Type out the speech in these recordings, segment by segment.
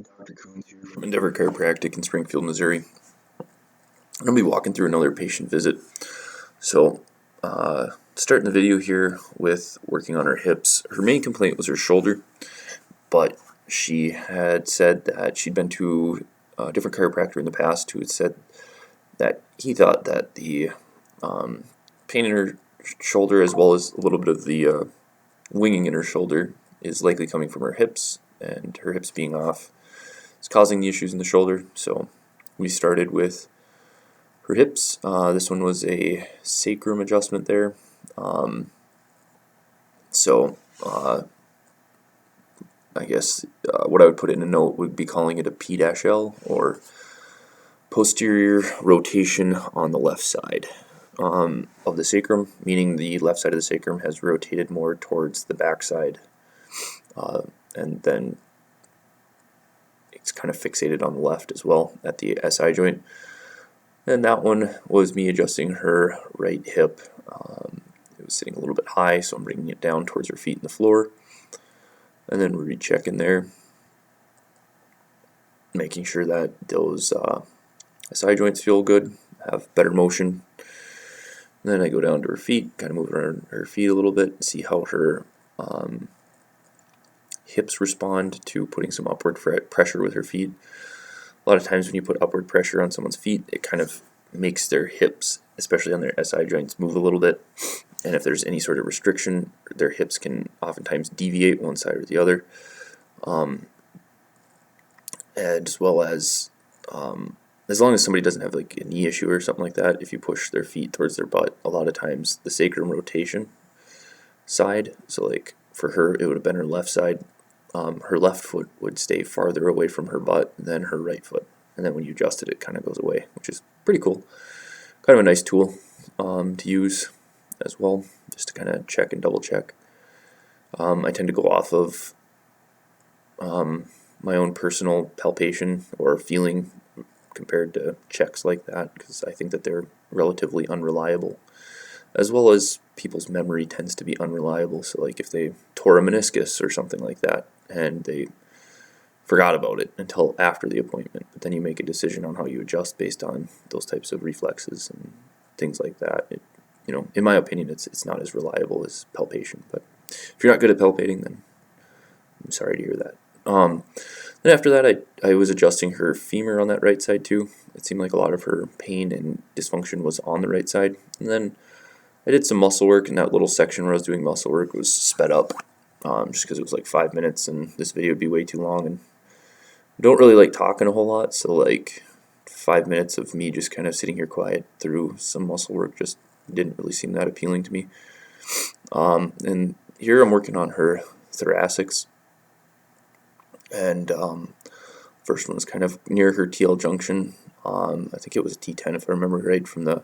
Dr. Coons here from Endeavor Chiropractic in Springfield, Missouri. I'm going to be walking through another patient visit. So, starting the video here with working on her hips. Her main complaint was her shoulder, but she had said that she'd been to a different chiropractor in the past who had said that he thought that the pain in her shoulder, as well as a little bit of the winging in her shoulder, is likely coming from her hips, and her hips being off is causing the issues in the shoulder. So we started with her hips. This one was a sacrum adjustment there. I guess what I would put in a note would be calling it a P-L, or posterior rotation on the left side of the sacrum, meaning the left side of the sacrum has rotated more towards the back side, and then it's kind of fixated on the left as well at the SI joint. And that one was me adjusting her right hip. It was sitting a little bit high, so I'm bringing it down towards her feet in the floor, and then rechecking there, making sure that those SI joints feel good, have better motion. And then I go down to her feet, kind of move around her feet a little bit, see how her hips respond to putting some upward pressure with her feet. A lot of times when you put upward pressure on someone's feet, it kind of makes their hips, especially on their SI joints, move a little bit. And if there's any sort of restriction, their hips can oftentimes deviate one side or the other. As well as long as somebody doesn't have like a knee issue or something like that, if you push their feet towards their butt, a lot of times the sacrum rotation side, so like for her it would have been her left side, her left foot would stay farther away from her butt than her right foot, and then when you adjust it, it kind of goes away, which is pretty cool. Kind of a nice tool to use as well, just to kind of check and double check. I tend to go off of my own personal palpation or feeling compared to checks like that, because I think that they're relatively unreliable, as well as people's memory tends to be unreliable. So like if they tore a meniscus or something like that and they forgot about it until after the appointment, but then you make a decision on how you adjust based on those types of reflexes and things like that, in my opinion, it's not as reliable as palpation. But if you're not good at palpating, then I'm sorry to hear that. Then after that, I was adjusting her femur on that right side too. It seemed like a lot of her pain and dysfunction was on the right side. And then I did some muscle work, and that little section where I was doing muscle work was sped up, just because it was like 5 minutes, and this video would be way too long, and I don't really like talking a whole lot, so like 5 minutes of me just kind of sitting here quiet through some muscle work just didn't really seem that appealing to me. And here I'm working on her thoracics. And first one was kind of near her TL junction. I think it was a T10 if I remember right from the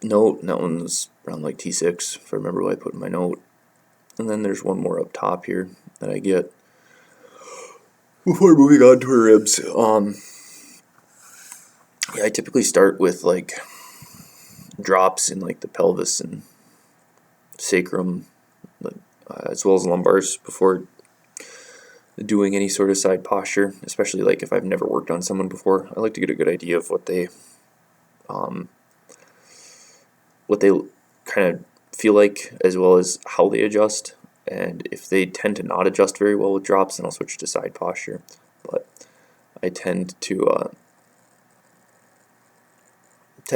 note. And that one was around like T6 if I remember what I put in my note. And then there's one more up top here that I get before moving on to her ribs. I typically start with like drops in like the pelvis and sacrum, as well as lumbars, before doing any sort of side posture, especially like if I've never worked on someone before. I like to get a good idea of what they kind of feel like, as well as how they adjust. And if they tend to not adjust very well with drops, then I'll switch to side posture. But I tend to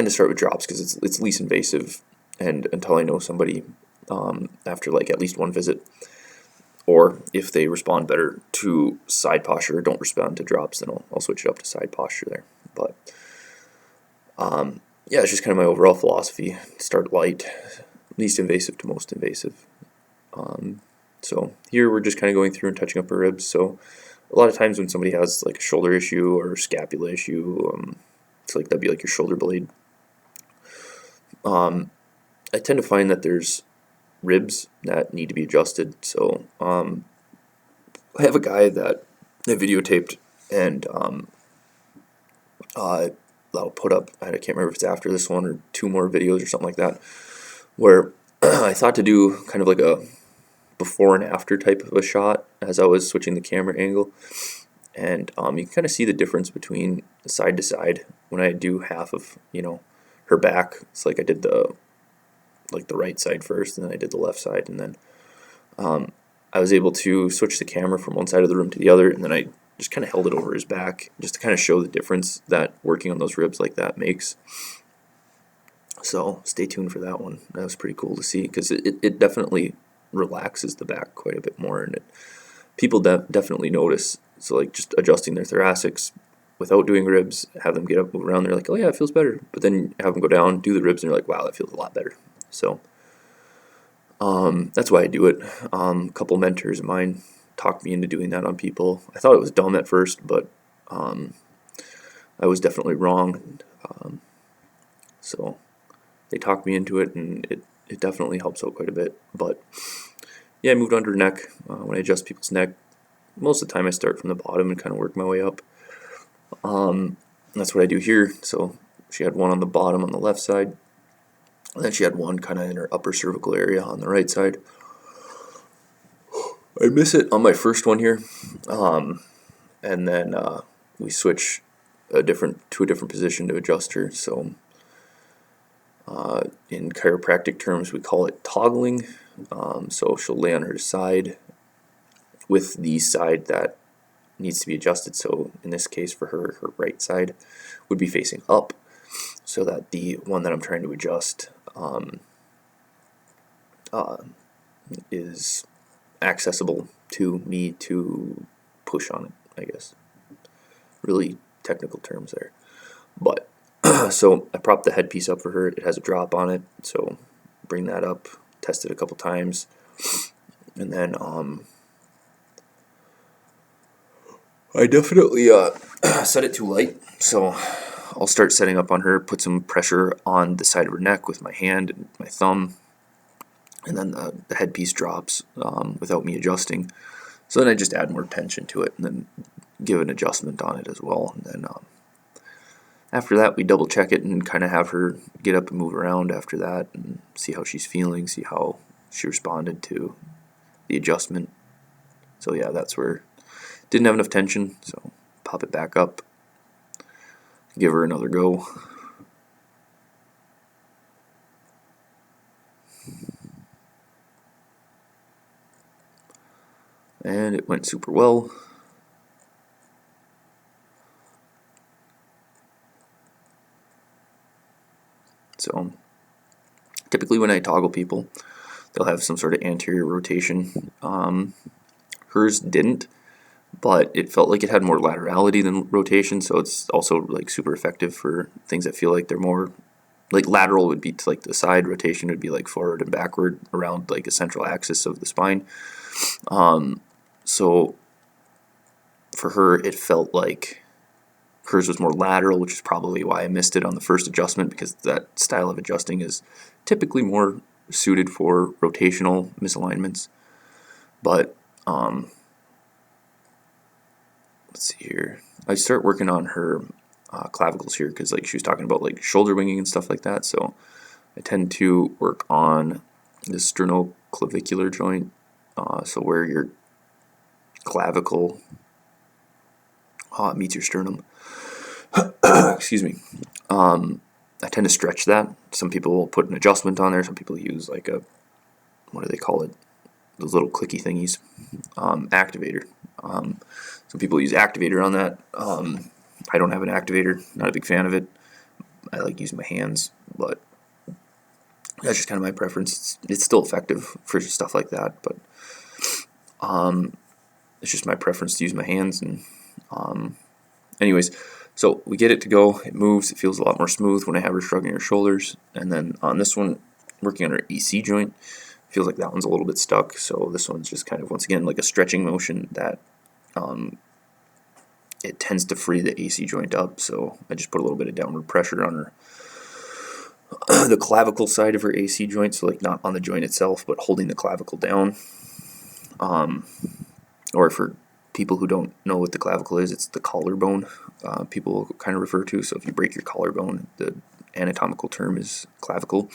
start with drops because it's least invasive, and until I know somebody after like at least one visit, or if they respond better to side posture or don't respond to drops, then I'll switch it up to side posture there. But it's just kind of my overall philosophy. Start light, least invasive to most invasive. So here we're just kind of going through and touching up her ribs. So a lot of times when somebody has like a shoulder issue or scapula issue, it's like that'd be like your shoulder blade. I tend to find that there's ribs that need to be adjusted. So I have a guy that I videotaped, and I'll put up, I can't remember if it's after this one or two more videos or something like that, where I thought to do kind of like a before and after type of a shot as I was switching the camera angle, and you can kind of see the difference between side to side when I do half of her back. It's like I did the right side first, and then I did the left side, and then I was able to switch the camera from one side of the room to the other, and then I just kind of held it over his back just to kind of show the difference that working on those ribs like that makes. So stay tuned for that one. That was pretty cool to see, because it definitely relaxes the back quite a bit more, and people definitely notice. So like just adjusting their thoracics without doing ribs, have them get up, move around, they're like, oh yeah, it feels better. But then have them go down, do the ribs, and they're like, wow, that feels a lot better. So that's why I do it. A couple mentors of mine talked me into doing that on people. I thought it was dumb at first, but I was definitely wrong. So they talked me into it, and it definitely helps out quite a bit. But yeah, I moved under her neck. When I adjust people's neck, most of the time I start from the bottom and kind of work my way up. That's what I do here. So she had one on the bottom on the left side, and then she had one kind of in her upper cervical area on the right side. I miss it on my first one here, and then we switch to a different position to adjust her. So in chiropractic terms, we call it toggling. So she'll lay on her side with the side that needs to be adjusted. So in this case, for her right side would be facing up, so that the one that I'm trying to adjust is accessible to me to push on it, I guess. Really technical terms there. But so I propped the headpiece up for her. It has a drop on it, so bring that up, test it a couple times, and then I definitely set it too light. So I'll start setting up on her, put some pressure on the side of her neck with my hand and my thumb, and then the headpiece drops without me adjusting. So then I just add more tension to it, and then give an adjustment on it as well. And then after that, we double check it and kind of have her get up and move around after that, and see how she's feeling, see how she responded to the adjustment. So yeah, that's where didn't have enough tension, so pop it back up, give her another go. And it went super well. So typically when I toggle people, they'll have some sort of anterior rotation. Hers didn't, but it felt like it had more laterality than rotation, so it's also like super effective for things that feel like they're more like lateral would be to like the side, rotation would be like forward and backward around like a central axis of the spine. So for her, it felt like hers was more lateral, which is probably why I missed it on the first adjustment, because that style of adjusting is typically more suited for rotational misalignments. But let's see here. I start working on her clavicles here, because like she was talking about like shoulder winging and stuff like that. So I tend to work on the sternoclavicular joint, so where your clavicle meets your sternum. Excuse me. I tend to stretch that. Some people will put an adjustment on there. Some people use like a, what do they call it? Those little clicky thingies. Activator. Some people use activator on that. I don't have an activator. Not a big fan of it. I like using my hands, but that's just kind of my preference. It's still effective for stuff like that, but it's just my preference to use my hands. And anyways, so we get it to go. It moves. It feels a lot more smooth when I have her shrugging her shoulders. And then on this one, working on her AC joint, feels like that one's a little bit stuck. So this one's just kind of, once again, like a stretching motion that it tends to free the AC joint up. So I just put a little bit of downward pressure on her the clavicle side of her AC joint, so like not on the joint itself, but holding the clavicle down. Or for people who don't know what the clavicle is, it's the collarbone, people kind of refer to. So if you break your collarbone, the anatomical term is clavicle.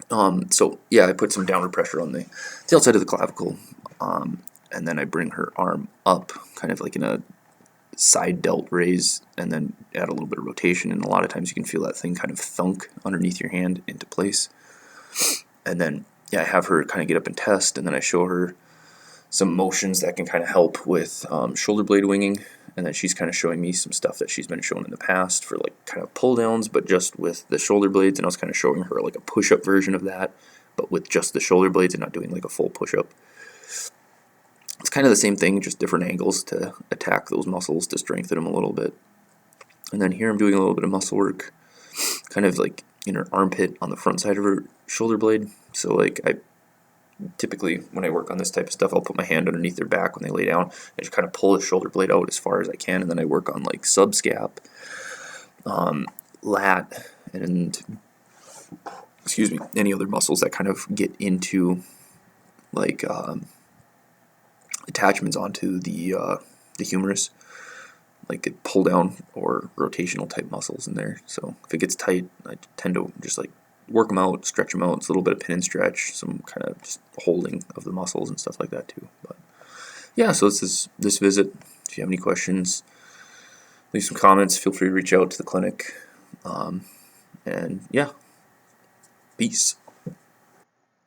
So yeah, I put some downward pressure on the outside of the clavicle, and then I bring her arm up, kind of like in a side delt raise, and then add a little bit of rotation. And a lot of times you can feel that thing kind of thunk underneath your hand into place. And then yeah, I have her kind of get up and test, and then I show her some motions that can kind of help with shoulder blade winging. And then she's kind of showing me some stuff that she's been shown in the past for like kind of pull downs, but just with the shoulder blades. And I was kind of showing her like a push up version of that, but with just the shoulder blades and not doing like a full push up. It's kind of the same thing, just different angles to attack those muscles to strengthen them a little bit. And then here I'm doing a little bit of muscle work, kind of like in her armpit on the front side of her shoulder blade. So like I typically, when I work on this type of stuff, I'll put my hand underneath their back when they lay down and just kind of pull the shoulder blade out as far as I can, and then I work on like subscap, lat, and any other muscles that kind of get into like attachments onto the humerus, like pull down or rotational type muscles in there. So if it gets tight, I tend to just like work them out, stretch them out. It's a little bit of pin and stretch, some kind of just holding of the muscles and stuff like that too. But yeah, so this is this visit. If you have any questions, leave some comments. Feel free to reach out to the clinic. And yeah, peace.